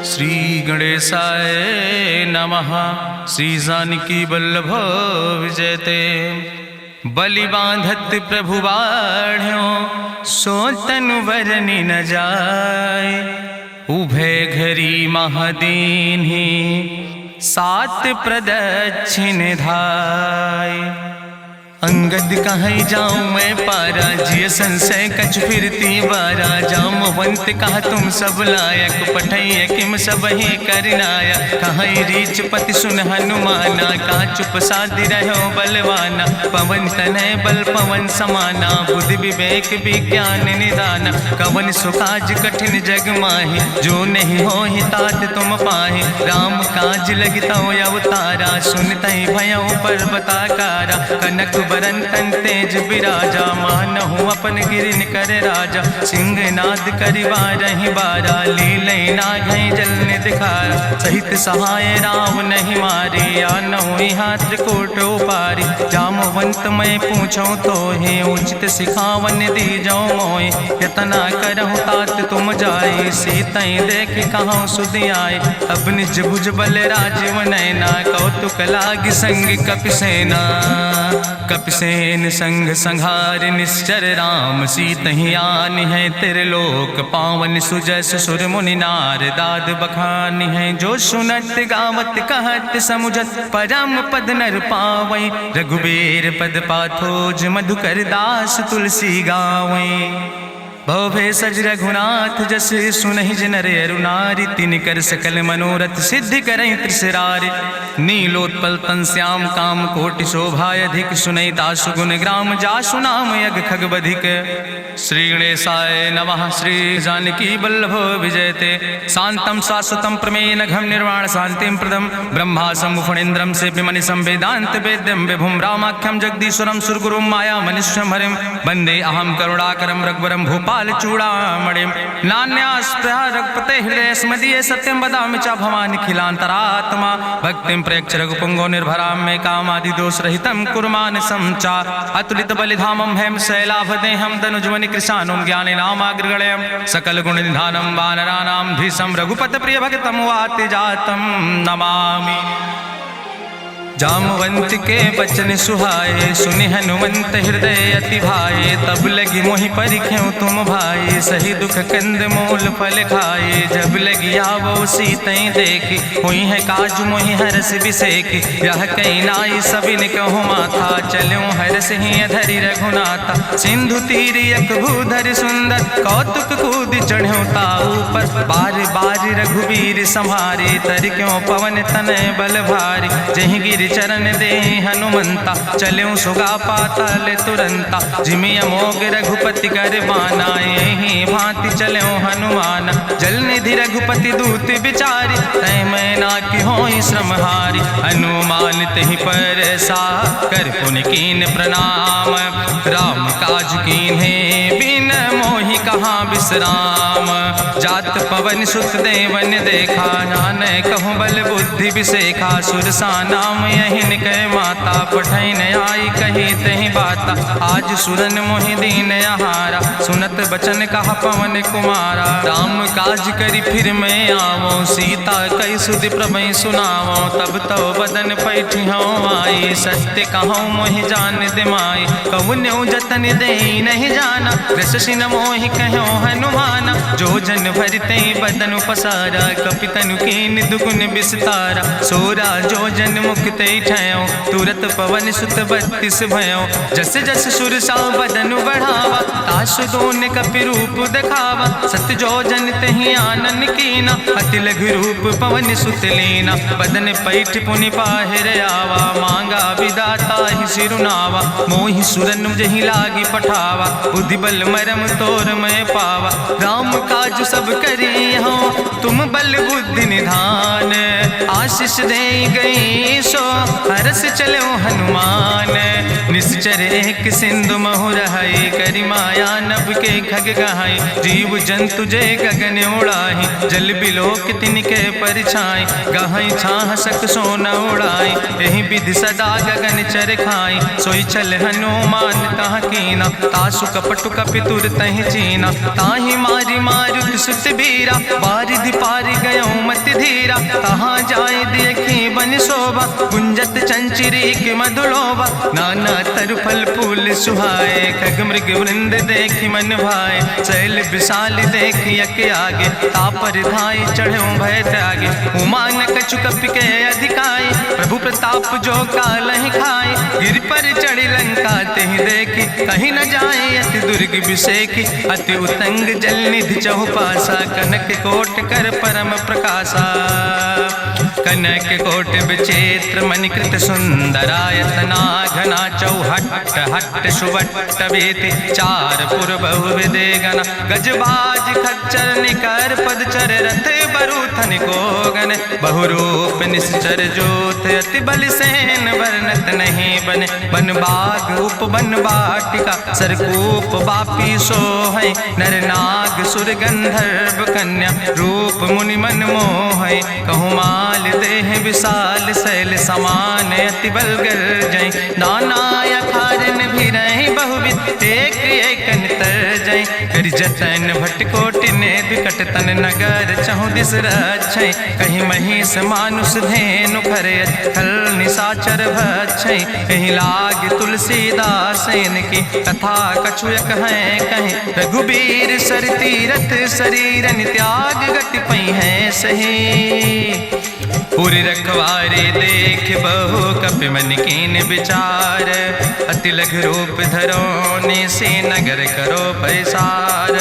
श्री गणेशाय नमः। श्री जानकी वल्लभ विजयते। बलि बांधत प्रभु बाढ़ो सो तनु बरनि न जाय। उभय घरी महादीन्हि सात प्रदक्षिण धाय। अंगद कहीं जाऊं मैं पारा जिय संशय कछ फिरती बारा। जामवंत कहा तुम सब लायक पठैय किम सब ही करनाया। कहीं रीच पति सुन हनुमाना कहा चुप साधि रहो बलवाना। पवन तनय बल पवन समाना बुद्धि विवेक विज्ञान निदाना। कवन सुकाज कठिन जग माहि जो नहीं हो ही तात तुम पाहि। राम काज लगता अवतारा सुनतहि भयो पर्वताकारा। कनक बरन तन तेज बिराजा मानहु अपन गिरिन कर राजा। सिंह नाद करिवा रही बारा लीलै नाघै जल दिखारा। सहित सहाय राम नहीं मारे आनहु हाथ कोट उपारी। जामवंत मैं पूछो तो हे उचित सिखावन दी जाओ मोय। यतना करहु तात तुम जाए सीतई देख कहूँ सुध आए। अब निज भुज बल राजीव नैना कौतुक लाग संग कपिसेना। कपिसेन संग संहार निश्चर राम सीतहि आनि है त्रिलोक पावन। सुजस सुर मुनि नार दाद बखानि है। जो सुनत गावत कहत समुझत परम पद नर पावै। रघुबीर पद पाथोज मधुकर दास तुलसी गावै। भवे सज रघुनाथ जस सुनहि जिनर अरुनारि। तिनकर सकल मनोरथ सिद्धि करहि त्रिसरारि। नीलोत्पल तन श्याम काम कोटि शोभाय अधिक। सुनहि तासु गुण ग्राम जासु नाम यज्ञ खग बधिक। श्री गणेशाय नमः। श्री जानकी वल्लभ विजयते। शांतम शाश्वतम प्रमेय नघम निर्वाण शांतिम प्रदम। ब्रह्मा शंभु फणीन्द्रम से विमनि संवेदांत वेद्यम विभुम रामाख्यम जगदीश्वरम सुरगुरुम माया मनुष्यम हरिम। वंदे अहम करुणाकरम रघुवरम भूपाल चूड़ामणिम। नान्यास्पृहा रघुपते हृदय स्मदीये सत्यम वदामि च भवानि खिलांतरात्मा। भक्तिम प्रयच्छ रघुपुंगो निर्भराम मे कामादि दोष रहितम कुर्मान् समचा। अतुलित बलिधामम हेम शैलाभदेहम दनुजवनि कृशानुम ज्ञानि नामाग्रगण्यम। सकल गुण निधानम वानराणाम धीशम रघुपत प्रिय भक्तम वाति जातम नमामि। जामवंत के बचन सुहाए सुनि हनुमंत हृदय अति भाए। तब लगी मोहि परिख्यों तुम भाई सही दुख कंद मूल फल खाए। जब लगी आवो सीतई देखी हुई है काज मोहि हरस बिसेखी। यह कई नाई सबिन कहु माथा चलूं हरस ही धरि रघुनाथा। सिंधु तीर यक भूधर सुंदर कौतुक कूद चढ़्यो ताऊ पर। बार बार रघुबीर संहारे तर क्यों पवन तनय बल भारी। जहि गिर चरण दे हनुमंता चल्यों सुगा पाताल तुरंता। जिमि अमोघ रघुपति कर बाना यही भांति चल्यों हनुमान। जल निधि रघुपति दूत बिचारी तय मैं ना कि होई श्रमहारी। हनुमान तहि पर सा कर पुनि कीन प्रणाम। राम काज कीन्हे बिन मोहि कहाँ विश्राम। जात पवन सुत देवन देखा नानय कहूँ बल बुद्धि विसेखा। सुरसा नाम यहिन कह माता पठैन आई कही तहि बाता। आज सुरन मोहि दीन आहारा सुनत बचन कहा पवन कुमारा। राम काज करि फिर मैं आवो सीता कई सुधि प्रभै सुनावो। तब तो बदन पैठियो आई सत्य कहूँ मोहि जान दिमाई। कहुन्यो जतन दे नहीं जाना रससिन मोहि कहो हनुमाना। जो जन भरते बदन पसारा कपितनु कीन दुगुन विस्तारा। सोरा जो जन मुक्ते ठयो तुरत पवन सुत 32 भयो। जस जस सुरसा बदन बढ़ावा तासु दोन कपि रूप दिखावा। सत जो जन तहि आनन कीना अति लघु रूप पवन सुत लीना। बदन पैठ पुनि पाहिर आवा मांगा विदाता ही सिरुनावा। मोहि सुरन जहि लागी पठावा बुद्धि बल मरम तोर मैं पावा। राम काज सब करी हो तुम बल बुद्धि निधान। आशीष दे गई सो हरस चलो हनुमान। निश्चर एक सिंधु महु रहाई करि माया नभ के खग गहाई। जीव जंतु जे गगन उड़ाही जल बिलोक तिनके परिछाई। गहाई छाह सक सोन उड़ाई यही विधि सदा गगन चर खाई। सोई चल हनुमान तहाँ कीना तासु कपटु कपि तुर तहि चीना। ताहि मारी मारुत सुत बीरा बारिधि पारि गयो मति रघुबीरा, तहाँ जाए देखी बन शोभा, गुंजत चंचरी के मधुलोभा, नाना तरु फल फूल सुहाए, खग मृग वृंद देखी मन भाए, शैल विशाल देखी यके आगे, तापर धाय चढ़ो भय त्यागे, उमान कछु कपि के अधिकाई, प्रभु प्रताप जो कालहि खाए, गिर पर चढ़ी लंका तेहि देखी, कहीं न जाए अति दुर्ग विषेखी, अति उतंग जल निधि चहुपासा, कनक कोट कर परम प्रकाशा, कनक कोट विचित्र मणिकृत सुंदरायतना, घना चौहट्ट हट्ट सुवट्ट वेति, चार पुर बहु विदे गण, गजबाज खच्चर निकर पदचर, रथ बरूथन को गण, बहुरूप निश्चर जोत, अति बल सेन वर्णत नहीं बने, बन बाग उप बन बाटिका, सरकूप बापी सोहै, नर नाग सुर गंधर्व कन्या, रूप मुनि मन मोहै, कहूँ माल देह विशाल शैल समान, अति बल गर्जै, नाना अखारन भी रही बहुविध, एक एक तर जय, कर जतन भटकोटि ने विकट तन नगर, चहु दिस रक्षै, कहीं महिष मानुष धेनु खरे, खल निशाचर भक्षै, कहीं लाग तुलसीदास इनकी, कथा कछुयक है कहीं, रघुबीर सर तीरथ शरीरन त्याग गति पई है सही, पूरी रखवारे देख बहु कपि मन कीन विचार, अति लघु रूप धरोने से नगर करो पैसार,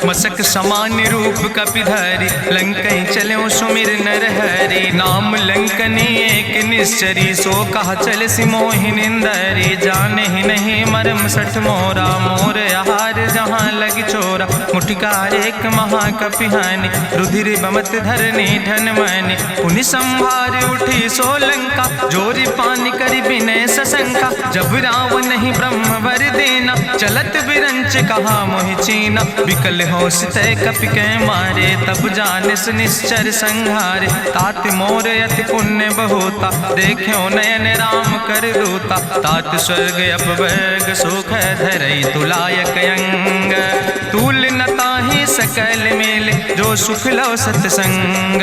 मसक समान रूप कपि धरि, लंकई चलो सुमिर नर हरि, नाम लंकनी एक निश्चरी, सो कहा चल सिमोहि निंदरी, जाने ही नहीं मरम सठ मोरा, मोर आहार जहाँ लग चोरा, मुठिकार एक महाकपिहानि, रुधिर बमत धरनी धन मनि, पुनि संभार उठी सोलंका, जोरी पानी करी विनय सशंका, जब रावण नहीं ब्रह्म वर देना, चलत बिरंच कहा मोहि चीना, विकल होश तय कपि के मारे, तब जानिस निश्चर संहारे, तात मोर अति पुण्य बहुता, देख्यो नयन राम कर दूता, तात स्वर्ग अपवर्ग सुख धरई तुलायक अंग, तूल न ताहि सकल मेल, जो सुख लो सत्संग,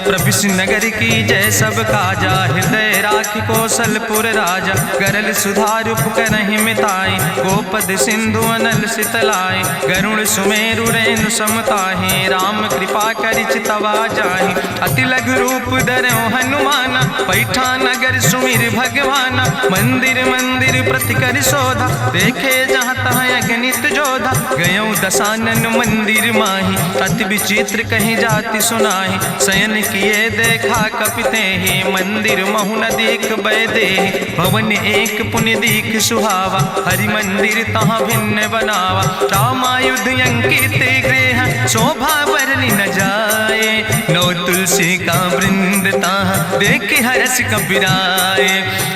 प्रभिस नगर की जय सब काजा, हृदय राखि कौशलपुर राजा, गरल सुधार उपकरहि मिताई, गोपद सिंधु अनल सितलाई, गरुड़ सुमेरु रेणु समताहि, राम कृपा करि चितवा जाहि, अति लघु रूप धरौ हनुमाना, पैठा नगर सुमिर भगवाना, मंदिर मंदिर प्रति कर शोधा, देखे जहाँ तहाँ अगणित जोधा, गयौ दशानन मंदिर माही, अति विचित्र कहीं जाति सुनाही, शयन किए देखा कपिते ही, मंदिर महु न देख बैदे, भवन एक पुण्य दीख सुहावा, हरि मंदिर तहाँ भिन्न बनावा, रामायुध अंकित गृह, शोभा बरली न जाए, नौ तुलसी का वृंद तहाँ देख हरस कपिराए,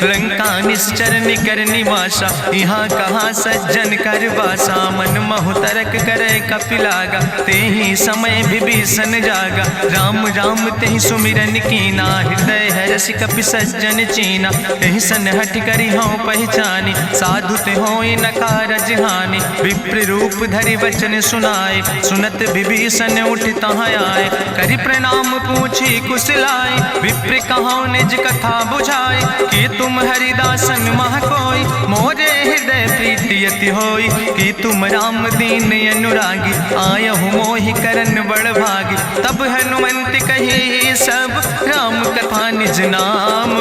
लंका निश्चर निकर निवासा, यहाँ कहाँ सज्जन कर बासा, मन महु तरक करे कपिलागा, ते ही समय विभीषण जागा, राम राम तेहि सुमिरन कीना, हृदय हरस कपि सज्जन चीना, तेहि सन हठ करी हूँ पहचानी, साधु ते होई न कारज हानि, विप्र रूप धरि वचन सुनाए, सुनत विभीषण उठ तहाँ आए, करि प्रणाम पूछी कुशलाए, विप्र कहाँ निज कथा बुझाए, कि तुम हरिदासन मह कोई, मोरे हृदय प्रीति अति होई, कि तुम राम दीन अनुरागी, आयहु मोहि करन बड़ भागी, तब हनुमंत कही सब राम कथा निज नाम,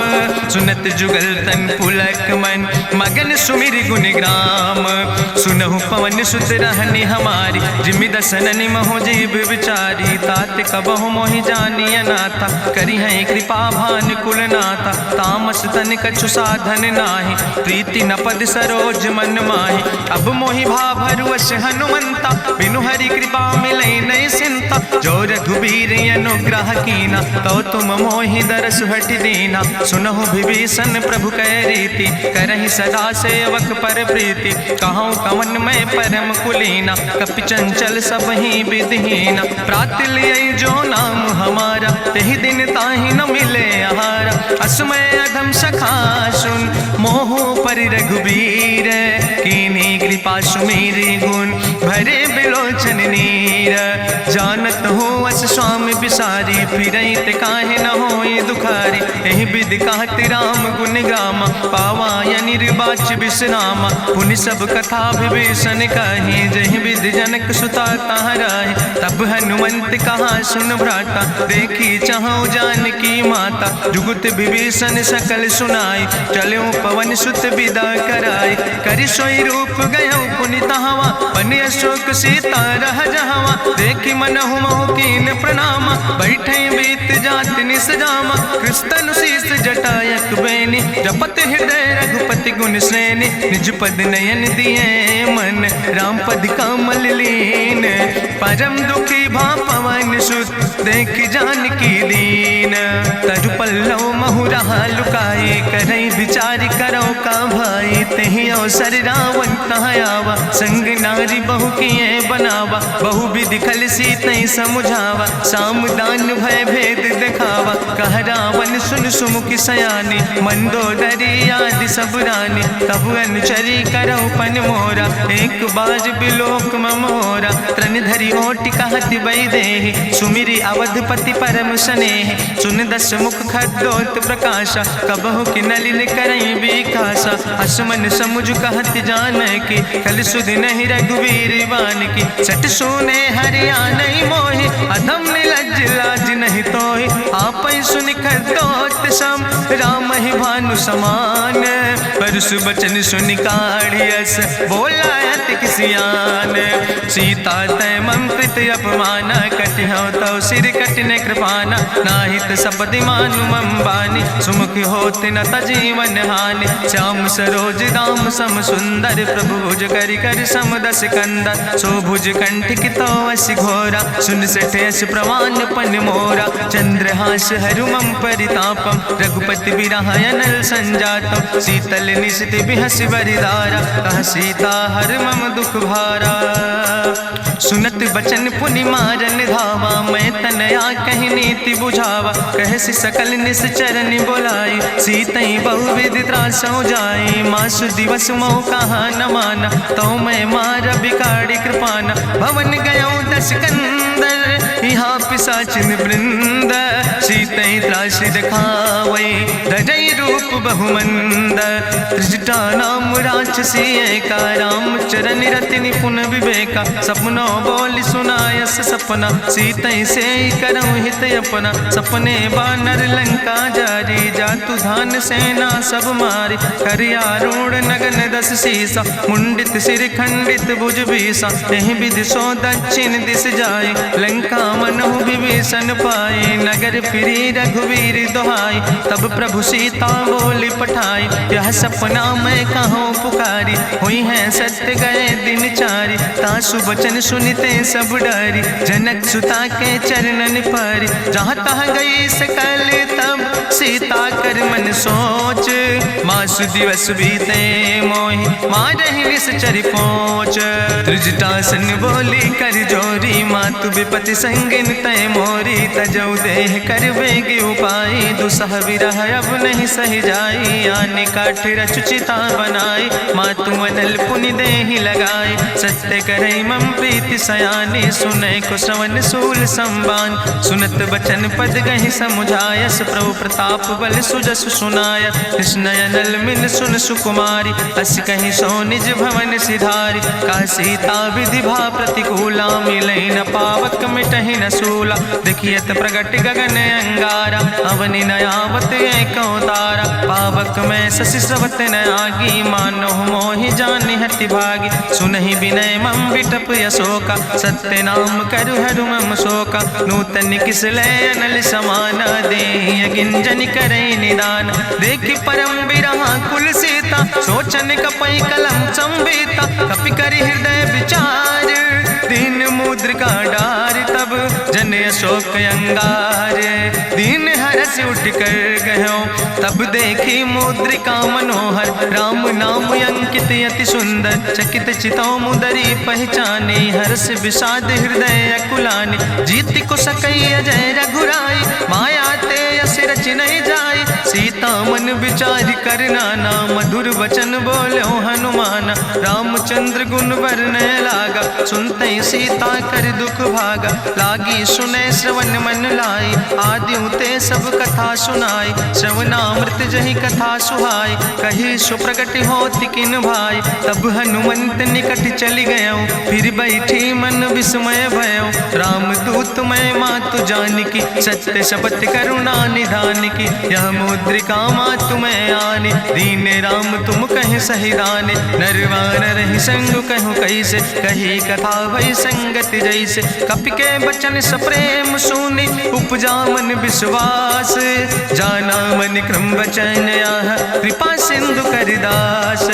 सुनत जुगल तन पुलक मन, मगन सुमिर गुण ग्राम, सुनहु पवन सुत रहनी हमारी, जिमि दसननि महो जीव विचारी, तात कबहु मोहि जानी अनाथा, करी है कृपा भान कुल नाथा, तामस तन कछु साधन नाही, प्रीति न पद सरोज मन माही, अब मोहि भाभरुवश हनुमंता, बिनु हरि कृपा मिलै नहीं सिंता, जो रघुबीर अनुग्रह कीना, तो तुम मोहि दरस हट दीना, सुनहु विभीषण प्रभु कै रीति, करहि सदा सेवक पर प्रीति, कहूँ कवन मैं परम कुलीना, कपि चंचल सब ही विधिहीना, प्रात लियै जो नाम हमारा, तेहि दिन ताहि न मिले आहारा, असमय अधम सखा सुन, मोहु पर रघुबीर, कीन्ही कृपा सुमेरि गुण, भरे बिलोचन नीर, जानत हो अस स्वामी बिसारी, फिरई ते काहे न होई दुखारी। एहि विधि कहत राम गुण गामा, पावा निर्बाच बिसरामा। पुनि सब कथा विभीषण कही, जहि विधि जनक सुता कहाँ रहे। तब हनुमंत कहा सुन भ्राता, देखी चाहूँ जानकी माता। जुगुत विभीषण सकल सुनाई, चलो पवन सुत विदा कराई। करि सोई रूप गयो पुनि तहवा, बन अशोक सीता रह जहवा। देखी मनहु महु कीन प्रणामा, बैठे बीत जात निस जामा। कृष्ण शीस जटायक बेनी, जपत हृदय रघुपति गुण श्रेणी। निज पद नयन दिए मन, राम पद कमल लीन। परम दुखी भा पवन सुत, देख जानकी दीन। तरु पल्लव महु रहा लुकाई, करई विचार करो का भाई। तेहि अवसर रावण तहाँ आवा, संग नारी बहु किए बनावा। बहु विधि खल सीतै समुझावा, साम दान भय भेद दिखावा। कह रावण सुन सुमुखी सयानी, मंदोदरी आदि सब रानी। तब अनुचरी करो पन मोरा, एक बार बिलोक ममोरा। त्रन धरि ओटि कहत वैदेही, सुमिरी अवधपति परम स्नेह। सुन दस मुख खद्योत प्रकाशा, कबहु कि नलिन करई विकासा। असमन समुझ कहत जानकी, कल सुध नहीं रघुवीर बान की। सट सुने हरियाणई मोहि, अधम निलज्ज लाज नहीं तोहि। आपै सुनि खद्योत सम, राम ही भानु समान। परसु बचन सुनि काढ़ियस, बोला अति किसियान। सीता तै मम कृत अपमाना, कटिहौ तौ सिर कटिन कृपाना। नाहित सपदि मानु मम बानी, सुमुख होत न तजीवन हानि। श्याम सरोज दाम सम सुंदर, प्रभु भुज करि कर सम दस कंदर। सो भुज कंठ कितो अस घोरा, सुन सठेस प्रमाण पन मोरा। चंद्रहास हरु मम परितापम, रघुपति बिरहायनल संजातम। शीतल निशित बिहस बरिदारा, कह सीता हर मम दुख भारा। सुनत बचन पुनि मारन धावा, मैं तनया कहि नीति बुझावा। कहसि सकल निश्चरन बोलाई, सीतई बहुविधि त्रासौ जाई। मासु दिवस मोह कहा न माना, तो मैं मार बिकाड़ी कृपाना। भवन गयो दस कंदर, यहाँ पिशाचिन वृंद। सीतई त्रास दिखावई, धजई रूप बहुमंद। त्रिजटा नाम राक्षसी एका, राम चरण रति निपुण विवेका। सपनो बोल सुनायस सपना, सीतई से करऊँ हित अपना। सपने बानर लंका जारी, जातु धान सेना सब मारी। करियारूढ़ नगन दस सीसा, मुंडित सिर खंडित भुज बीसा। एहि विधि सो दक्षिण दिस जाय, लंका मनहु विभीषण पाए। नगर फिरी रघुवीर दोहाई, तब प्रभु सीता बोली पठाई। यह सपना मैं कहूँ पुकारी, हुई है सत्य गए दिन चारी। तासु बचन सुनते सब डरी, जनक सुता के चरणन पर। जहाँ तहाँ गई सकल तब, सीता कर मन सोच। मासु दिवस बीते मोहि, मारहि निश्चर पहुँच। त्रिजटासन बोली कर जोरी, मातु विपति संगिन तय मोरी। तजौ देह कर बेगी उपाय, दुसह विरह अब नहीं सही जाई। आने काठ रचुचिता बनाई, मातु मनल पुनि देहि लगाई। सत्य करई मम प्रीति सयानी, सुनै को श्रवण सूल संबान। सुनत बचन पद गहि समुझायस, प्रभु प्रताप बल सुजस सुनाय। कृष्णयनल मिन सुन सुकुमारी, अस कहि सो निज भवन सिधारी। का सीता विधि भा प्रतिकूला, मिलई न पावक मिटहि न सूला। देखियत प्रगट गगन अंगारा, अवनि नयावत एक तारा। पावक में शशि स्रवत न आगी, मानो मोहि जानि हटि भागी। सुनहि विनय मम विटप यशोका, सत्य नाम करु हरु मम शोका। नूतन किस लय अनल समाना, देहि गिंजन करई निदान। देखि परम बिरहा कुल सीता, सोचन कपई कलम संवेता। कपि करि हृदय विचार, दीन मुद्रिका डार। तब जन अशोक अंगार, दीन हरस उठ कर गयो। तब देखी मुद्रिका मनोहर, राम नाम अंकित अति सुंदर। चकित चितौ मुदरी पहचानी, हर्ष विषाद हृदय अकुलानी। जीत को सकई अजय रघुराई, माया ते यस रच नहीं जाई। सीता मन विचार कर नाना, मधुर वचन बोलो हनुमाना। रामचंद्र गुण वर्णय लागा, सुनते सीता कर दुख भागा। लागी सुने श्रवण मन लाई, आदि ते सब कथा सुनाई। श्रवणामृत जहि कथा सुहाई, कही सुप्रगट होति किन भाई। तब हनुमंत निकट चली गयो, फिर बैठी मन विस्मय भयो। राम दूत मैं मातु जानकी, सत्य शपथ करुणा निधान की। यह मुद्रिका मातु मैं आने, दीन राम तुम कहे सही दाने। नरवान रही संग कहूँ कैसे, कही कथा भई संगति जैसे। कपि के बचन सप्रेम सुनी, उपजा मन विश्वास। जाना मन क्रम वचन आह, कृपा सिंधु करिदास।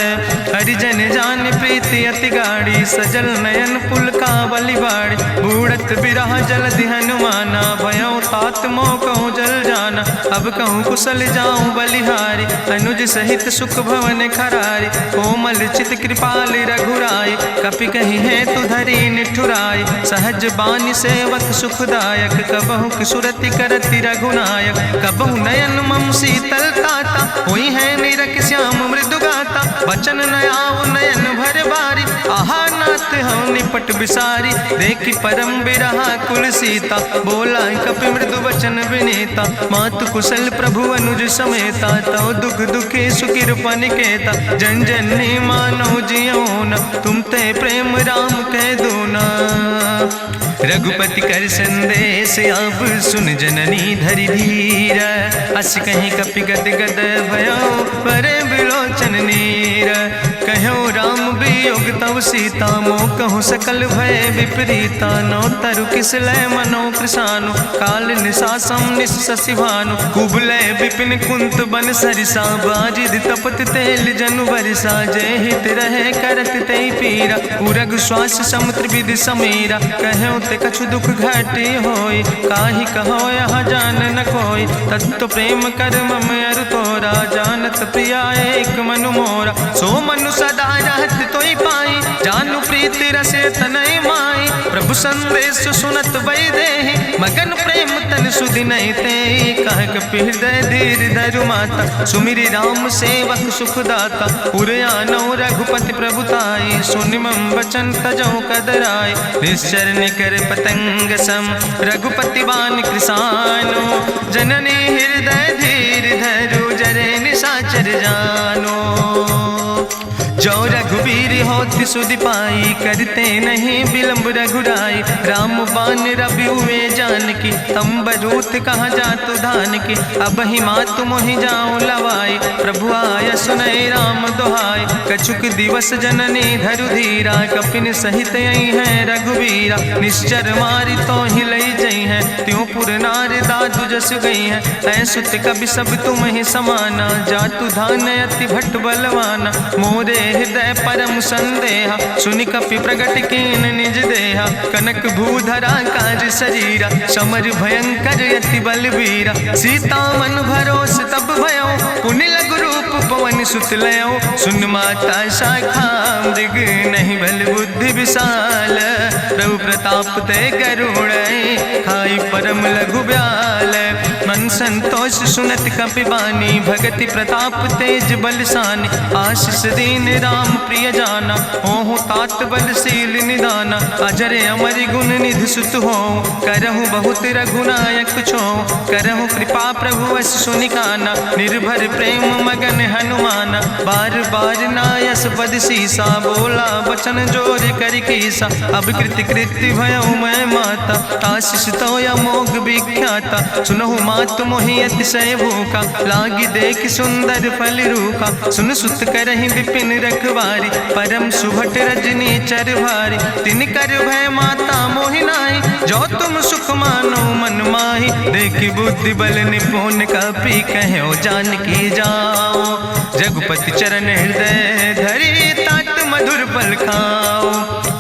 हरिजन जान प्रीति अति गाढ़ी, सजल नयन पुलकावली बाड़ी। बूढ़त बिरह जलधि हनुमाना, भयो तात मोह कहूँ जल जाना। अब कहूँ कुशल जाऊँ बलिहारी, अनुज सहित सुख भवन खरारी। कोमल चित कृपाल रघुराई, कपि कही है तु धरी निठुराई। सहज बानी सेवक सुखदायक, कबहु किशुरति करति रघुनायक। कबहु नयन मम शीतल ताता, हुई है निरख श्याम मृदु गाता। बचन न आव नयन भर बारी, आहा नाथ हम निपट बिसारी। देखी परम बिरहा कुल सीता, बोला कपि मृदु वचन विनीता। मातु कुशल प्रभु अनुज समेता, तव दुख दुखी सुकृपा निकेता। जन जननी मानो जियो न, तुम ते प्रेम राम कह दो ना। रघुपति कर संदेश अब सुन जननी धरि धीर। अस कहीं कपि गद गद भयो, परे बिलोचन नीर। कहो राम वियोग तव सीता, मोह कहूँ सकल भय विपरीता। नौ तरु किस लय मनो कृशानु, काल निशासम निशि भानु। कुबलय विपिन कुंत बन सरिसा, बाजिद तपत तेल जनु बरिसा। जय हित रहे करत ते पीरा, उरग श्वास समुद्र विधि समीरा। कहो ते कछु दुख घटी होई, काहि कहो यहाँ जान न कोई। तत्व प्रेम कर मम अरु तोरा, जानत प्रिया एक मनु मोरा। सो मनु सदा रहत तोई पाई, जानु प्रीति रसे तनय माई। प्रभु संदेश सुनत वै देहि, मगन प्रेम तन सुधि नहीं ते। कह कपि हृदय धीर धरु माता, सुमिरि राम सेवक सुखदाता। उर आनो रघुपति प्रभुताई, सुनि मम वचन तजौ कदराई। निश्चर निकर पतंग सम, रघुपति बान कृसानो। जननी हृदय धीर धरु, जरे निशाचर जानो। जो रघुवीर होति सुधि पाई, करते नहीं विलंब रघुराई। राम बान रवि हुए जानकी, तंबरूथ कहाँ जातु धान की। अब ही मातु मोहि जाऊँ लवाई, प्रभु आय सुनय राम दुहाई। कछुक दिवस जननी धरु धीरा, कपिन सहित यही है रघुवीरा। निश्चर मारी तो ही लई जई है, त्यों पुर नार दादु जस गई है। ऐसुत कवि सब तुम ही समाना, जातु धान अति भट्ट बलवाना। मोरे हृदय परम संदेहा, सुनि कपि प्रगट कीन निज देहा। कनक भूधरा काज शरीरा, समर भयंकर अति बलवीरा। सीता मन भरोस तब भयो, पुनि लघु रूप पवन सुत लयो। सुन माता शाखा मृग, नहीं बल बुद्धि विशाल। प्रभु प्रताप ते गरुड़, खाई परम लघु ब्याल। मन संतोष सुनत कपि बानी, भगति प्रताप तेज बलसानी। आशीष दीन राम प्रिय जाना, ओहु तात बलशील निदाना। अजर अमर गुण निधि सुत हो, करहु बहुत रघुनायक छो। करहु कृपा प्रभु अस सुनिकाना, निर्भर प्रेम मगन हनुमाना। बार बार नायस पद सीसा, बोला बचन जोर कर कीसा। अब कृति कृति भयो मैं माता, आशीष तो अमोघ विख्याता। सुनहु मातु मोहि अतिशय भूखा, लागी देख सुंदर फल रूखा। सुन सुत करहि विपिन रखवारी, परम सुभट रजनी चर भारी। तिन कर भय माता मोहि नाहि, जो तुम सुख मानो मन माहि। देखि बुद्धि बल निपुण कपि, कहो जानकी जाओ। रघुपति चरण हृदय धरि, तात मधुर फल खाओ।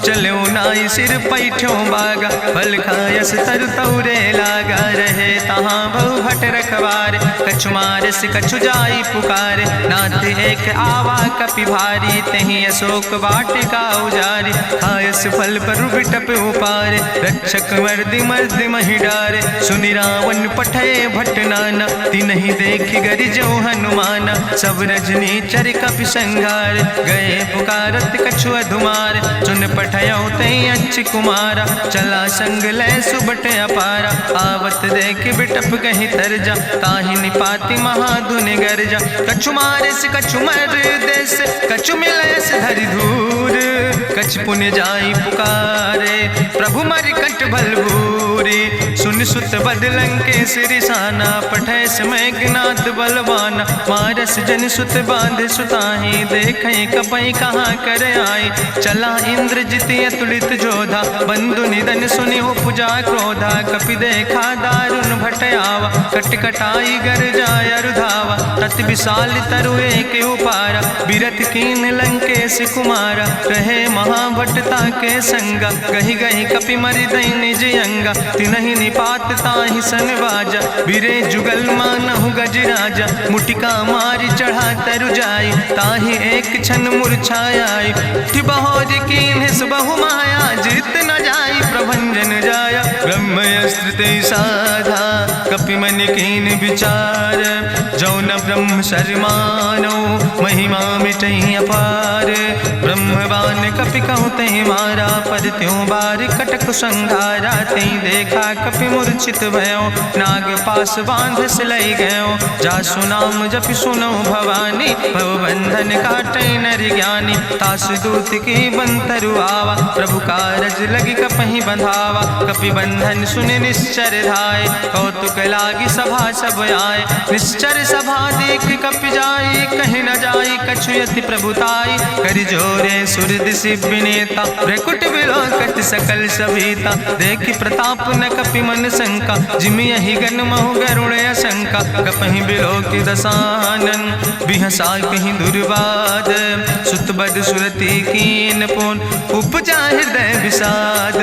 चलो नाई सिर पैठों बागा, फल खायस तरु तौरे लागा। रहे तहाँ बहु भट रखवारे, कछु मारस कछु जाई पुकारे, नाथ एक आवा कपि भारी, तहीं अशोक वाटिका उजारी, खायस फल पर बिटप उपारे, रक्षक मर्दि मर्दि महि डारे, सुनि रावण पठय भट नाना, तिन्हि देखि गरिजौ हनुमाना, सब रजनी चर कपि संघार, गए पुकारत कछु अधुमार, सुन पठयौ तहीं अच्छ कुमारा, चला संग लै सुबट अपारा, आवत देख बिटप कहीं तरजा, ताहि निपाति महाधुनि गर्जा, कछु मारिस कछु मर देस, कछु मिलयस धरि धूर, कछ पुण्य जाई पुकारे, प्रभु मरि कंठ बल भूरी, सुन सुत बद लंकेश रिसाना, पठय समय ज्ञात बलवाना, मारस जन सुत बांध सुताहि, देखें कपई कहाँ कर आए, चला इंद्रजित अतुलित जोधा, बंधु निधन सुनि उपजा क्रोधा, कपि देखा दारुण भट आवा, कट कटाई गर जाय रुधावा, तत विशाल तरु एक उपारा, बिरथ कीन लंकेश कुमारा, रहे महाभटता के संगा, गहि गहि कपि मरि दई निज अंगा, तिन्हि निपात ताहि सन बाजा, बिरे जुगल मानहु गजराजा, मुटिका मारि चढ़ा तरु जाई, ताहि एक क्षण मूर्छाई, बहोर कीन्हिस बहु माया, जीत न जाई प्रभंजन जाया, ब्रह्मस्त्र ते साधा, कपि मन कीन विचार, जौ न ब्रह्म शर्मानो, महिमा मिटई अपार, ब्रह्मवान कपि कहु तहि मारा, पर त्यों बार कटक संघारा, तई देखा कपि मूर्छित भयो, नाग पास बांध सिलई गयो, जासु नाम जपि सुनो भवानी, भव बंधन काटई नर ज्ञानी, तासु दूत की बंतरु आवा, प्रभु कारज लगी कपहि बंधावा, कपि बंधन सुनि निश्चर धाय, कौतुक लागी सभा सब आए, निश्चर सभा देख कपि जाई, कहीं न जाई कछु यति प्रभुताई, कर जोरे सुर दिसि विनेता, भ्रकुट विलोकत सकल सभीता, देखि प्रताप न कपि मन शंका, जिमि यहि गन महु गरुण शंका, कपहि बिलोकि दसानन, बिहसा कहीं दुर्वाद, सुत बद सुरति कीन पुन, उपजा हृदय विषाद,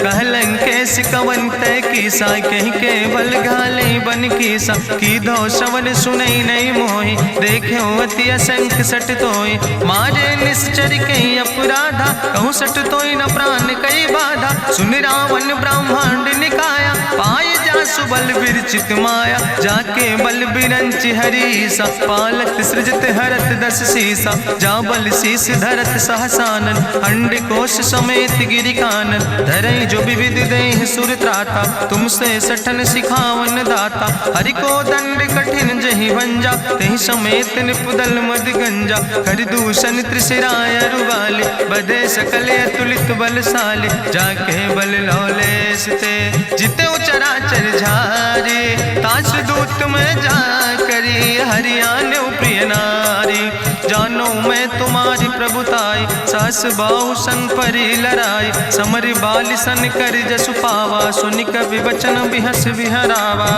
कहलन केस कवन तय कीसा, कहीं केवल घाले बन कीसा, की दो श्रवण सुनई नहीं मोहि, देखे अति असंख सट तोय, मारे निश्चर कहीं अपराधा, कहूँ सट तोय न प्राण कई बाधा, सुन रावण ब्रह्मांड निकाया, पाय जासु बल विरचित माया, जाके बल बिरंचि हरीसा, पालत सृजत हरत दस सीसा, जा बल शीस धरत सहसानन, अंड कोश समेत गिरि कानन, धरई जो विविध देह सुर त्राता, तुमसे सठन सिखावन दाता, हरि को दंड कठिन जहि भंजा, तहि समेत निपुदल मद गंजा, कर दूषण त्रिशिराय रुवाले, बधे सकल अतुलित बलशाले, जाके बल लौलेस ते, जिते चराचर झारे, तास दूत में जा करी, हरियाणा प्रिय नारी, जानो मैं तुम्हारी प्रभुताई, सास बाहु सन परी लड़ाई, समर बाल सन कर जसु पावा, सुनि कवि वचन बिहस विहरावा,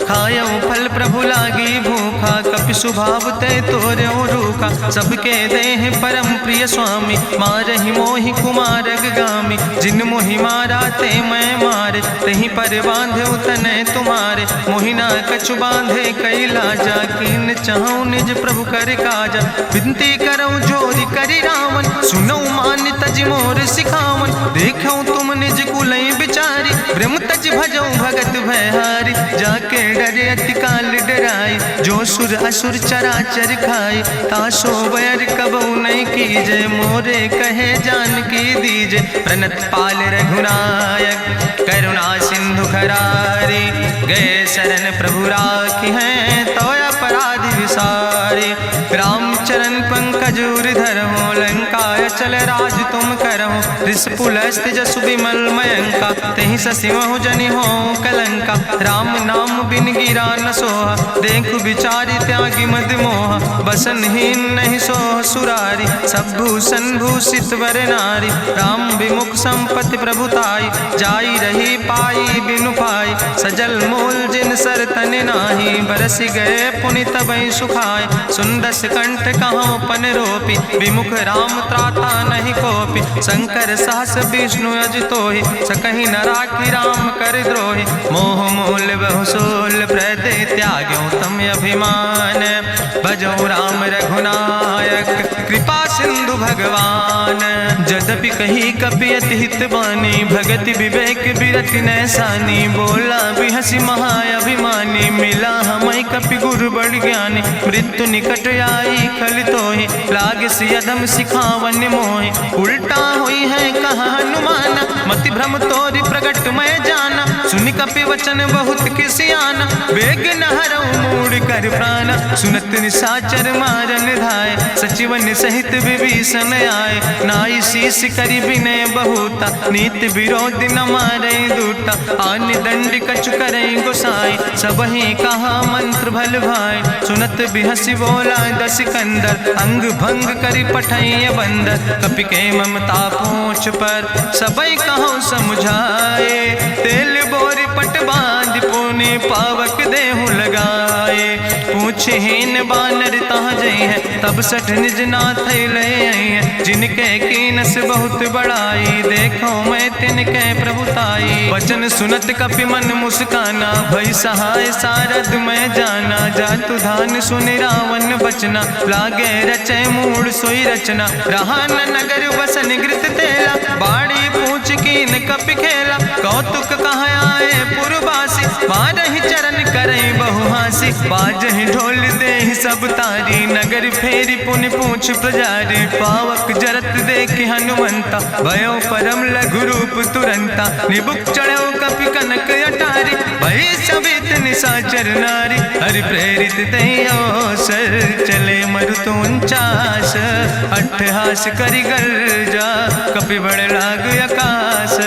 खायो फल प्रभु लागी भूखा, कपि स्वभाव ते तोर्यो रूखा, सबके देह परम प्रिय स्वामी, मारहि मोहि कुमार गामी, जिन मोहि मारा ते मैं मारे, तहीं पर बांधे तने तुम्हारे, मोहिना कछु बांधे कई लाजा, कीन चाहूं निज प्रभु कर काजा, विनती करऊं जोरी करी रावण, सुनऊ मान तज मोर सिखावन, देखऊं तुम निज कुलई बिचारी, ब्रह्म तज भजऊं भगत भयहारी, जाके डरे अति काल डराई, जो सुर असुर चराचर खाई, तासो बैर कबऊ नहीं कीजे, मोरे कहे जान की दीजे, प्रणत पाल रघुनायक करुणा सिंधु खरारी, गए शरण प्रभु राखी हैं तो अपराध विसारी, रामचरण पंकज उर धरहु, लंकाय चल राज तुम करहु, रिसपुलस्त जसु विमल मयंका, तेहि ससिमहु जनि हो कलंका, राम नाम बिन गिरा न सोहा, देखु बिचारी त्यागी मद मोहा, बसनहीन नहीं सोह सुरारी, सब भूषण भूषित वर नारी, राम विमुख संपत्ति प्रभुताई, जाई रही पाई बिनु पाई, सजल मूल जिन सर तन नाही, बरस गए पुनि तबहि सुखाए। सुंदस कंठ कहाँ पन रोपी, विमुख राम त्राता नहीं कोपी। शंकर सहस विष्णु अजितोहि, सकहि न राखी राम कर द्रोहि। मोह मूल बहुसूल प्रदे त्याग्यो तम अभिमान। भजो राम रघुनायक कृपा सिंधु भगवान। यद्यपि कही कपि अति हित बानी, भगति विवेक बिरति नैसानी। बोला बिहसी महाअभिमानी, मिला हमै कपि गुरु बड़ ज्ञानी। मृत्यु निकट आई खल तोहि, लागे सियदम सिखावन मोहि। उल्टा हुई है कहा हनुमाना, मति भ्रम तोरि प्रगट मैं जाना। सुनि कपि वचन बहुत किसियाना, बेग न हरऊ मूढ़ कर प्राण। सुनत निशाचर मारन धाय, सचिवन सहित विभीषण आए। नाई शीस करि विनय बहुता, नीति विरोध न मारे दूता। आन दंड कछु करे गोसाई, सबहि कहा मंत्र भल भाई। सुनत बिहसी बोला दस कंदर, अंग भंग करि पठैय बंदर। कपि के ममता पूछ पर, सबई कहो समुझाए। तेल बोरी पट बांध पुनि पावक देहु लगाए। पूछहीन बानर तहाँ जई है, तब सठ निज नाथ ले आई है। जिनके कीनस बहुत बड़ाई, देखो मैं तिनके प्रभुताई। वचन सुनत कपि मन मुस्काना, भई सहाय सारद मैं जाना। जातु धान सुनि रावण बचना, लागे रचे मूढ़ सोई रचना। रहा न नगर बसन घृत तेला, बाड़ी पूछ कीन कपि खेला। कौतुक कहाँ आए पुरवासी, मारहि चरण करई बहु हासी। बाजहि ढोल देहि सब तारी, नगर फेरी पुनि पूछ प्रजारी। पावक जरत देखि हनुमंता, भयो परम लघु रूप तुरंता। निबुक चढ़ो कपि कनक अटारी, भई सबित निशाचर नारी। हरि प्रेरित देहि अवसर, चले मरुत 49। अट्ठहास करि गर्जा, कपि बड़ लाग आकाश।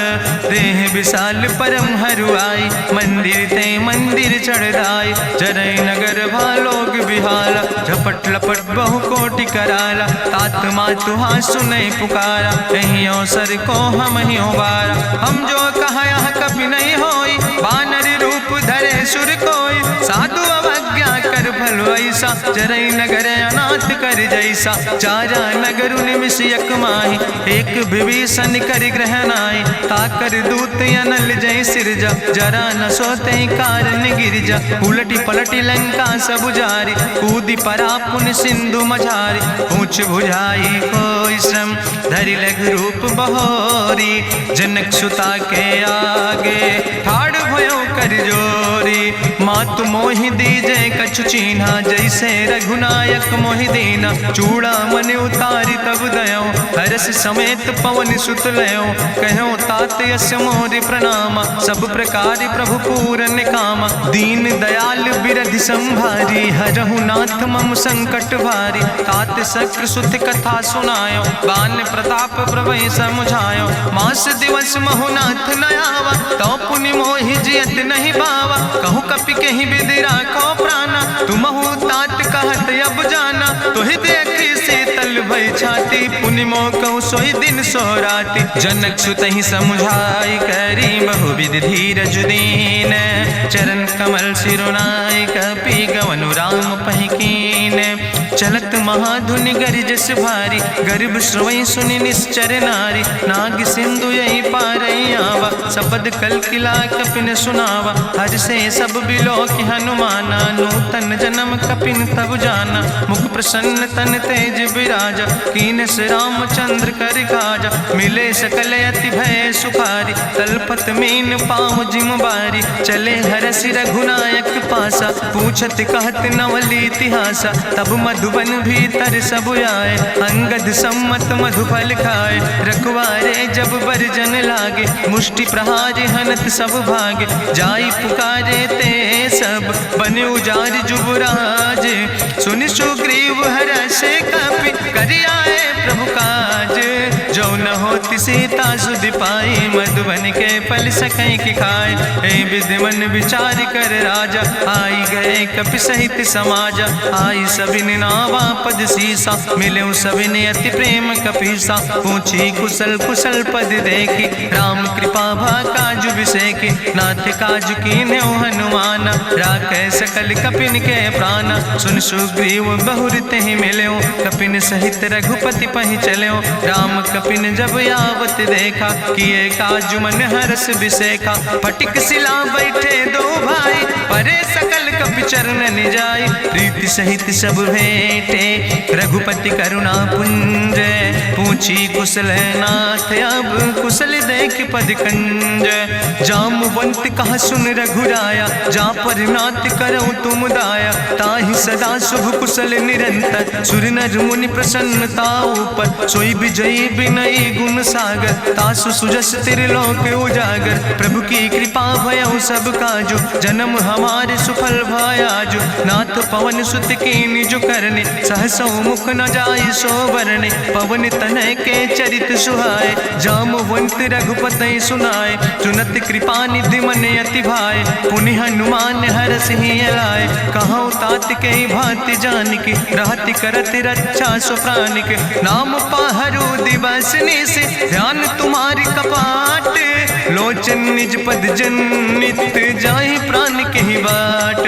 देह विशाल परम हरुआई, मंदिर ते मंदिर चढ़ाई। जरई नगर भालोग बिहाला, झपट लपट बहु कोटि कराला। तात मातु हाँ सुनै पुकारा, यही अवसर को हम ही उबारा। हम जो कहा यहाँ कभी नहीं होई, बानर रूप धरे सुर कोई। साधु अवज्ञा कर भल ऐसा, जरई नगर अनाथ कर जैसा। चारा नगर निमिष यक माही, एक विभीषण कर ग्रह नाई। ताकर दूत अनल जय सिरजा, जरा न सोते कारण गिरजा। उलटी पलटी लंका सब जारी, कूदी परा पुन सिंधु मझारी। पूछ बुझाई कोई श्रम, धरि लघु रूप बहोरी। जनक सुता के आगे, ठाड़ भयो कर जोरी। मातु मोहि दीजे कछु चीन्हा, जैसे रघुनायक मोहि दीना। चूड़ा मन उतारी तब दयो, हरस समेत पवन सुत लयो। कहो तात यस मोरि प्रणामा, सब प्रकार प्रभु पूरन कामा। दीन दयाल बिरधि संभारी, हरहु नाथ मम संकट भारी। तात शक्र सुत कथा सुनायो, बान प्रताप प्रभु समुझायो। मास दिवस महु नाथ न आवा, तो पुनि मोहि जियत नहीं बावा। कहु कपि कहीं विधि राखो प्राणा, तुमहु तात कहत अब जाना। तुहि देखी शीतल भई छाती, पुनि मोह कहु सोई दिन सो राति। जनक सुतहि समुझाई, करी बहुविधि धीरज दीन। चरण कमल सिरुनाई, कपि गवनु राम पहि कीन। चलत महाधुनि गरिजस भारी, गर्भ श्रवई सुनि निश्चर नारी। नाग सिंधु यही पारई आवा, सबद कल किला कपिन सुनावा। हर से सब बिलो कि हनुमाना, नूतन जन्म कपिन तब जाना। मुख प्रसन्न तन तेज विराजा, कीनस रामचंद्र कर काजा। मिले सकल अति भय सुखारी, तलपत मीन पाँव जिम बारी। चले हरसि रघुनायक पासा, पूछत कहत नवल इतिहासा। तब मधुबन भीतर सब आए, अंगद सम्मत मधुफल खाए। रखवारे जब बरजन लागे, मुष्टि प्रहारे हनत सब भागे। जाई पुकारे ते सब, बने उजार जुबराज। सुनि सुग्रीव हर्षे कपि, करि आए प्रभु काज। जो न होति सीता सुध पाई, मधुबन के फल सकई की खाए। ए विधि मन विचार कर राजा, आई गए कपि सहित समाजा। आई सबिन नावा पद सीसा, मिले सबिन अति प्रेम कपीसा। पूछी कुशल कुशल पद देखी, राम कृपा भा काजु विसेखी। नाथ काजु कीन्हे हनुमान, राखे सकल कपिन के प्राण। सुन सुग्रीव बहुर तेहि मिल्यो, कपिन सहित रघुपति पहि चल्यो। राम कपिन जब आवत देखा, किए काजु मन हरस विसेखा। फटिक सिला बैठे दो भाई, परे सकल कपि चरण जाय। प्रीति सहित सब भेंटे, रघुपति करुणा पुंज। पूछी कुशल नाथ, अब कुशल देख पद कंज। जामवंत कहा सुन रघुराया, जा पर नाथ करऊं तुम दाया। ताहि सदा शुभ कुशल निरंतर, सुर नर मुनि प्रसन्नता ऊपर। सोई विजयी विनयी गुण सागर, तासु सुजस त्रिलोक उजागर। प्रभु की कृपा भयउ सब काजु, जन्म हमारे सुफल भयाजु। नाथ पवन सुत कीन्हि जो करने, सहसौ मुख न जाय सो बरने। पवन तनय के चरित सुहाए, जामवंत रघुपति सुनाए। चुनत कृपा निधि मन अति भाए, पुनि हनुमान हरषि लाए। कहौं तात के भांति जानकी, रहति करत रक्षा सो प्राणिक। नाम पाहरु दिवस निश, ध्यान तुम्हारी कपाट। लोचन निज पद जनित, जाहि प्राण के ही बाट।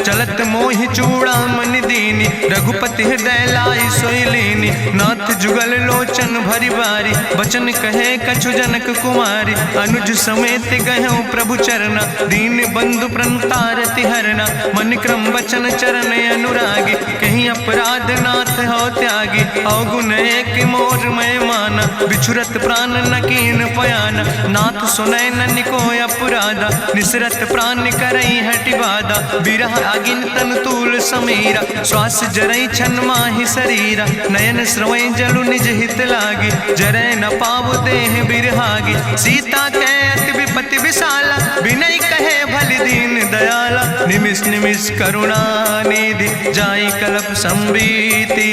चलत मोहि चूड़ामणि दीनी, रघुपति हृदय लाई सोई लीनी। नाथ जुगल लोचन भरि बारी, बचन कहे कछु जनक कुमारी। अनुज समेत गहऊँ प्रभु चरना, दीन बंधु प्रणतारति हरना। मन क्रम वचन चरण अनुरागी, कहीं अपराध नाथ हो त्यागी। अवगुण एक मोर मैं माना, बिछुरत प्राण न कीन पयाना। नाथ सुनय ननि को अपराधा, निसरत प्राण करई हटि बाधा। बिरह अगिन तन तूल समीरा, श्वास जरई छन माहि शरीरा। नयन श्रवई जलु निज हित लागी, जरय न पाव देह बिरहागी। सीता के अति विपति विशाला, विनय कहे भलि दीन दयाला। निमिष निमिष करुणा निधि, जाई कलप संबीति।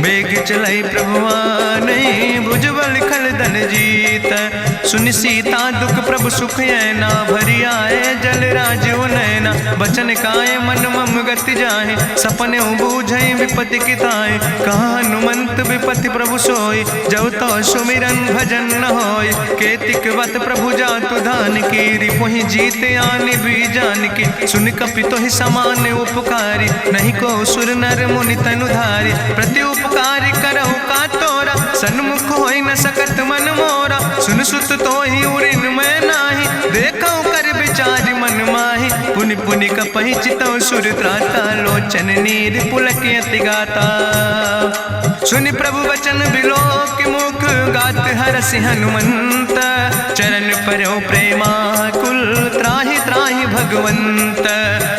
बेग चलई प्रभुआनहि, भुजबल खल धन जीत। सुनि सीता दुख प्रभु सुख ऐना, भरि आए जल राजो नैना। बचन काए मन मम गति जाहे, सपने बूझई विपति किताए। कहा हनुमंत विपति प्रभु सोई, जब तो सुमिरन भजन न होय। केतिक वत प्रभु जातु धान की, रिपुहि जीत आने भी जान की। सुन कपि तोहि समान उपकारी, नहीं को सुर नर मुनि तनु धारी। प्रति उपकारी करहु का तोरा, सन्मुख होई न सकत मन मोरा। सुन सुत तोहि उरिन मैं नाही, देखौ कर विचार मन माही। पुनि पुनि कपहि चितौ सुर त्राता, लोचन नीर पुलक अति गाता। सुनि प्रभु वचन बिलोक मुख, गात हरषि हनुमंत। चरण परौ प्रेमाकुल, त्राहि त्राहि भगवंत।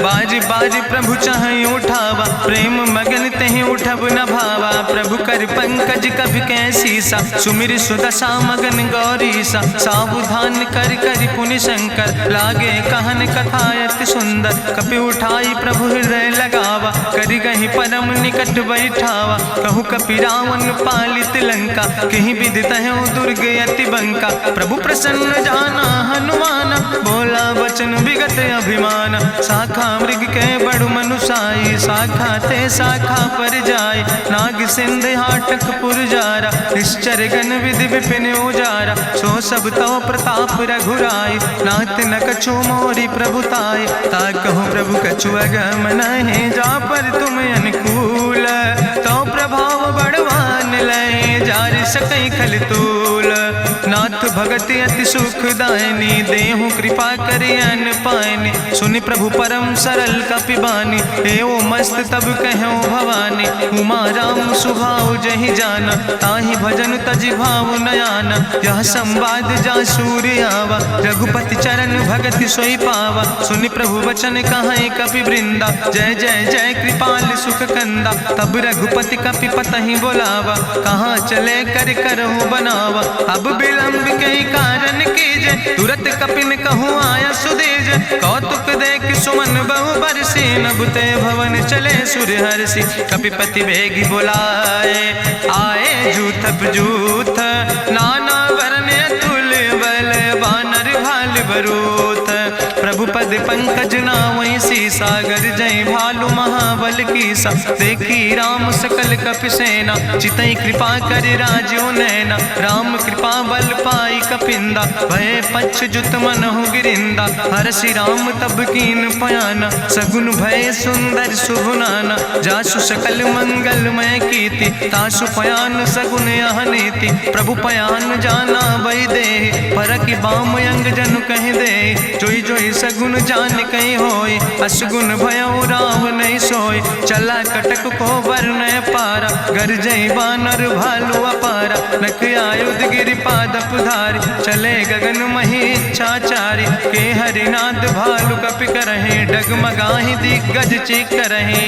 बाज बाज प्रभु चाहि उठावा, प्रेम मगन तेहि उठब न भावा। प्रभु कर पंकज कभि कैसीसा, सुमिर सुदशा मगन गौरीसा। सावधान कर कर पुनि शंकर, लागे कहन कथा अति सुंदर। कपि उठाई प्रभु हृदय लगावा, करि गहि परम निकट बैठावा। कहु कपि रावण पालित लंका, कहि विधि तहु दुर्ग अति बंका। प्रभु प्रसन्न जाना हनुमाना, बोला वचन विगत अभिमान। शाखा मृग के बड़ु मनुसाई, शाखा ते शाखा पर जाय। नाग सिंध हाटक पुरजारा, निश्चर गण विधि विपिन उजारा। सो सब तव प्रताप रघुराई, नाथ न कछु मोरी प्रभुताई। ताकहु प्रभु कछु अगम नहीं, जा पर तुम अनुकूल। तो प्रभाव बड़वान लय, जार सकई खल तूल। नाथ भगति अति सुखदायनी, देहु कृपा करि अन पायनि। सुनि प्रभु परम सरल कपिबानी, एवं मस्त तब कहूँ भवानी। उमा राम सुभाव जहि जाना, ताहि भजन तजि भाव नयाना। यह संवाद जा सूर्य आवा, रघुपति चरण भगति सोई पावा। सुनि प्रभु वचन कहाई कपि वृंदा, जय जय जय कृपाल सुख कंदा। तब रघुपति कपि पतहि बोलावा, कहाँ चले कर करहु बनावा। अब विलंब कई कारण कीजे, तुरत कपिन कहूँ आया सुदेज। कौतुक देख सुमन बहु बरसी, नभते भवन चले सूर्य हर्षि। कपिपति बेगी बुलाए, आए जूथ जूथ नाना वरने बरूथ। प्रभु पद पंकज नावै सीसा, गर्जै भालु महाबल कीसा। देखी राम सकल कपि सेना, चितई कृपा कर राजो नैना। राम कृपा बल पाई कपिंदा, भय पच्छ जुत मनहु गिरिंदा। हरषि राम तब कीन पयाना, सगुन भय सुंदर शुभ नाना। जासु सकल मंगलमय कीर्ति, तासु पयान सगुन यह नीति। प्रभु पयान जाना भई दे, परखि बाम अंग जनु कहि दे। जोई जोई सगुन जान कहीं होय, असगुन भयो राम नहीं सोय। चला कटक को वर्ण पारा, गर्जई बानर भालू अपारा। नख आयुध गिरि पादप धारी, चले गगन मही इच्छाचारी। के हरिनाद भालु कपि करहि, डगमगाहि दिग्गज चिकरहि।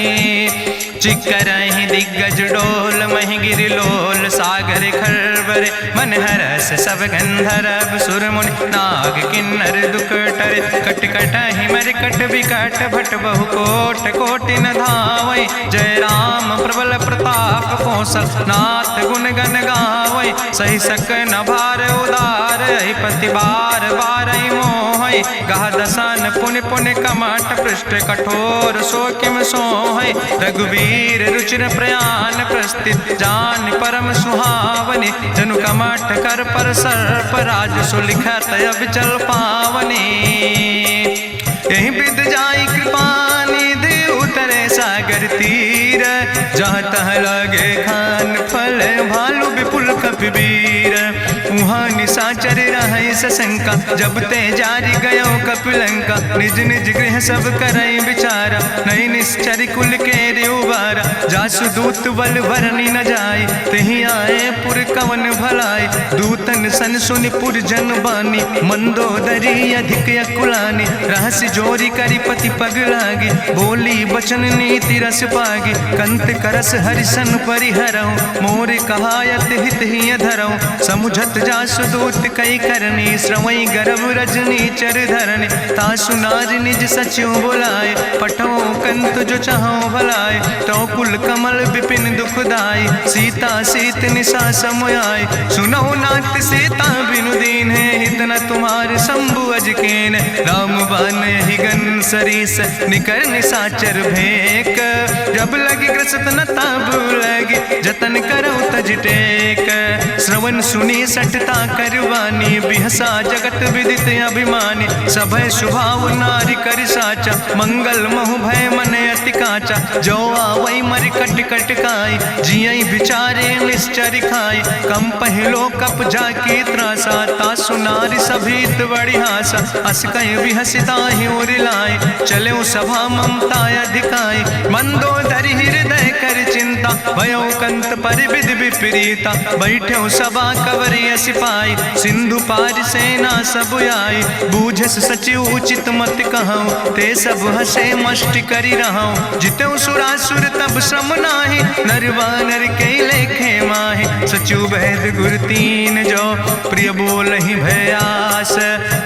चिकरहि दिग्गज डोल, महि गिरि लोल सागर खरबरे। मन हरस सब गंधर्व सुर मुनि, नाग किन्नर दुख टरे। कट कटहि मरकट विकट, भट बहु कोट कोटि न धावै। जय राम प्रबल प्रताप कौशल, नाथ गुण गण गावै। सही सक न भार उदार, पति बार बार मोहै। गह दसन पुनि पुनि कमठ, पृष्ठ कठोर सो किम सोहै। रघुवीर रुचिर प्रयाण प्रस्थित, जान परम सुहावनी। जनु कमठ कर पर सर्प, राज सुलिखत अविचल पावनी। यही विद जाई कृपा निधि, उतरे सागर तीर। जहाँ तह लगे खान फल, भालु विपुल कपिवीर। उहाँ निशाचर रहै सशंका, जब ते जारी गयो कपिलंका। निज निज गृह सब करई विचारा, नहीं निश्चर कुल के उबारा। जासु दूत बल भरनी न जाय, तेहि आए पुर कवन भलाई। दूतन सन सुनि पुर जन बानी, मंदोदरी अधिक अकुलानी। रहस्य जोरी करि पति पग लागी, बोली बचन नीति रस पागी। कंत करस हरिसन परिहरऊँ, मोर कहायत हित ही धरऊँ। समुझत जासु दूत कई करनी, श्रवई गर्भ रजनी चर धरनी। तासु नार निज सचिव बुलाए, पठो कंत जो चाहो भलाए। तो कुल कमल विपिन दुखदाई, सीता सीत निशा समयाय। सुनो नाथ सीता बिनु दीन है, हित न तुम्हार शंभु अजकेन। राम बान ही गन सरीस, निकर निशाचर भेक। जब लगी ग्रसत न तब लगी, जतन करो तज टेक। श्रवण सुनी सठता करवानी, बिहसा जगत विदित अभिमानी। सभय स्वभाव नारी कर साचा, मंगल महु भय मन अति काचा। जो आवै मर कट कट काई, जियई बिचारे निश्चर खाई। कम पहलो कप जाकी त्रासा, तासु नारी सभीत बड़ी हासा। अस कहीं बिहसिता ही उरिलाए, चले सभा ममता अधिकाई। मंदोदरी हृदय कर चिंता, भयो कंत पर विधि विपरीता। बैठो सभा कवरिय सिपाही, सिंधु पार सेना सब आई। बूझस सचिव उचित मत कहूँ, ते सब हसे मष्ट करी रहूँ। जितऊ सुरासुर तब श्रम नाही, नर वानर के लेखे माहि। सचिव वैद गुर तीन जो, प्रिय बोलहि भयास।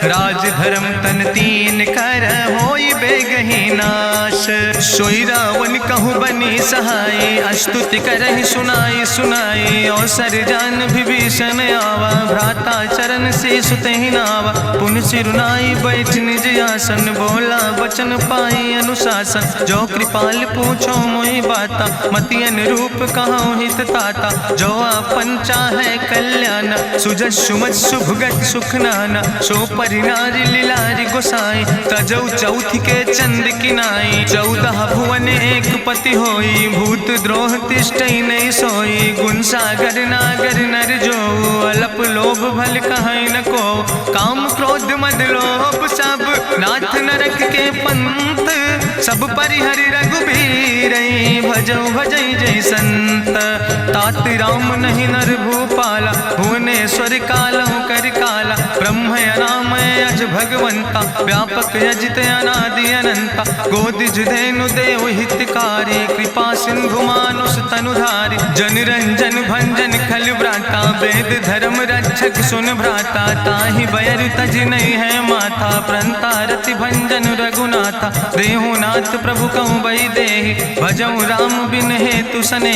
राज धर्म तन तीन कर, होई बेगहि नाश। सोई रावण कहूँ बनी सहाय, अस्तुति करहि सुनाई सुनाई। अवसर जान विभीषण आवा, भ्राता चरण से सुतहि नावा। पुन सिरुनाई बैठ निज आसन, बोला वचन पाई अनुशासन। जो कृपाल पूछो मोहि बाता, मति अनुरूप कहूँ हित ताता। जो आपन चाहे कल्याण, सुजस सुमत शुभगत सुख नाना। सो परिनारी लीलारी गोसाई, तजौ चौथ के चंद किनाई। 14 भुवन एक पति होई, भूत द्रोह तिष्ठई नहीं सोई। गुण सागर नागर नर जो, अलप लोभ भल कहीं न को। काम क्रोध मद लोभ सब, नाथ नरक के पंथ। सब परिहरि रघुबीर, भजौ भजै जय संत। तात राम नहीं नर भूपाला, भुवनेश्वर कालहु कर काला। ब्रह्म अनामय अज भगवंता, व्यापक अजित अनादि अनंता। गोदिज धेनु देव हितकारी, कृपा सिंधु मानुष तनुधारी। जन रंजन भंजन खल व्राता, वेद धर्म रक्षक सुन भ्राता। ताहि बैर तज नहीं है माथा, प्रंता रति भंजन रघुनाथा। देहु नाथ प्रभु कहूँ बही देहि, भजऊ राम बिन हेतु सने।